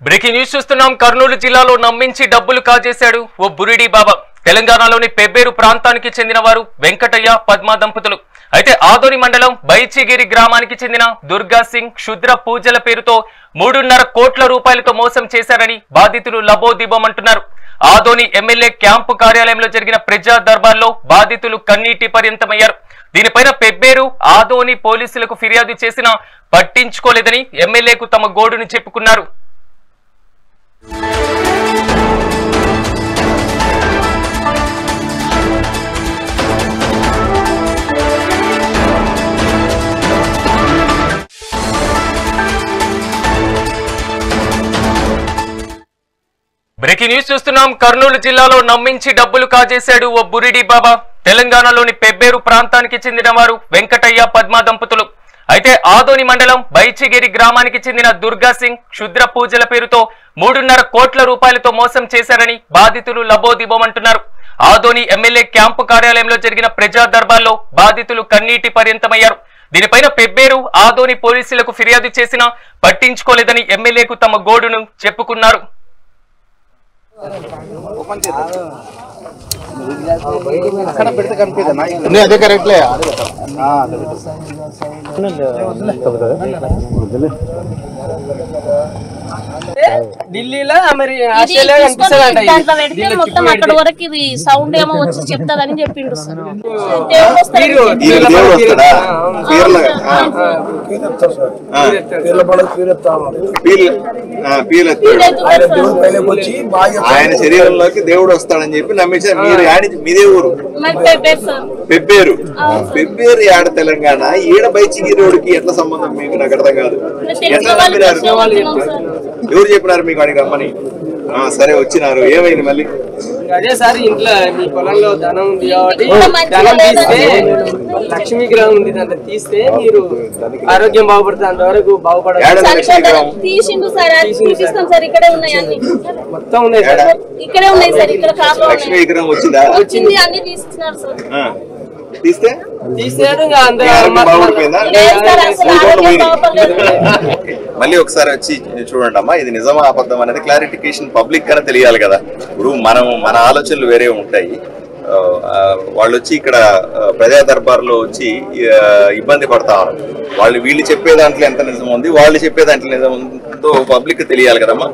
Breaking news చూస్తున్నాం. కర్నూలు జిల్లాలో నమ్మించి డబ్బులు కాజేశాడు ఓ బురిడి బాబా. తెలంగాణలోని పెబ్బేరు ప్రాంతానికి చెందిన వారు వెంకటయ్య పద్మ దంపతులు. అయితే ఆదోని మండలం బైచిగిరి గ్రామానికి చెందిన దుర్గా సింగ్ క్షుద్ర పూజల పేరుతో 3.5 కోట్ల రూపాయలతో మోసం చేశారని బాధితులు లబోదిబోమంటున్నారు. ఆదోని ఎమ్మెల్యే క్యాంపు కార్యాలయంలో జరిగిన ప్రజా దర్బార్లో బాధితులు కన్నీటి పర్యంతమయ్యారు. దీనిపైన పెబ్బేరు ఆదోని పోలీసులకు ఫిర్యాదు చేసినా పట్టించుకోలేదని ఎమ్మెల్యేకు తమ గోడును చెప్పుకున్నారు. బ్రేకింగ్ న్యూస్ చూస్తున్నాం. కర్నూలు జిల్లాలో నమ్మించి డబ్బులు కాజేశాడు ఓ బురిడి బాబా. తెలంగాణలోని పెబ్బేరు ప్రాంతానికి చెందిన వారు వెంకటయ్య పద్మ దంపతులు. అయితే ఆదోని మండలం బైచిగిరి గ్రామానికి చెందిన దుర్గా సింగ్ క్షుద్ర పూజల పేరుతో 3.5 కోట్ల రూపాయలతో మోసం చేశారని బాధితులు లబోదిబోమంటున్నారు. ఆదోని ఎమ్మెల్యే క్యాంపు కార్యాలయంలో జరిగిన ప్రజా దర్బార్లో బాధితులు కన్నీటి పర్యంతమయ్యారు. దీనిపైన పెబ్బేరు ఆదోని పోలీసులకు ఫిర్యాదు చేసినా పట్టించుకోలేదని ఎమ్మెల్యేకు తమ గోడును చెప్పుకున్నారు. అదే కరెక్ట్లే ఢిల్లీలో మరి మొత్తం అక్కడ వరకు ఇది సౌండ్ ఏమో వచ్చి చెప్తాదని చెప్పిండు సార్. ఆయన శరీరంలోకి దేవుడు వస్తాడని చెప్పి నమ్మించారు. మీరు మీదే ఊరు పెబ్బేరు. పెబ్బేరు ఆడ తెలంగాణ, ఈడ బైచిగిరోడికి ఎట్లా సంబంధం మీకు? నాకు అర్థం కాదు. ఎట్లా నమ్మినారు? ఎవరు చెప్పినారు మీకు అడిగి రమ్మని? సరే వచ్చినారు, ఏమైంది మళ్ళీ? అదే సార్, ఇంట్లో మీ పొలంలో ధనం ఉంది కాబట్టి ధనం తీస్తే లక్ష్మీ గ్రహం ఉంది, దాంట్లో తీస్తే మీరు ఆరోగ్యం బాగుపడుతుంది, అంతవరకు బాగుపడాలి. మొత్తం ఉన్నాయి సార్, ఇక్కడే ఉన్నాయి సార్. ఇక్కడ లక్ష్మీ విగ్రహం వచ్చిందా? వచ్చింది, అన్ని తీసుకున్నారు సార్. తీస్తే మళ్ళీ ఒకసారి వచ్చి చూడండి అమ్మా, ఇది నిజమా అబద్ధం అనేది క్లారిఫికేషన్ పబ్లిక్ గానే తెలియాలి కదా. ఇప్పుడు మన ఆలోచనలు వేరే ఉంటాయి. వాళ్ళు వచ్చి ఇక్కడ ప్రజా దర్బార్లో వచ్చి ఇబ్బంది పడతా ఉన్నారు. వీళ్ళు చెప్పే దాంట్లో ఎంత నిజం ఉంది, వాళ్ళు చెప్పే దాంట్లో నిజం ఉందో పబ్లిక్ తెలియాలి కదమ్మా.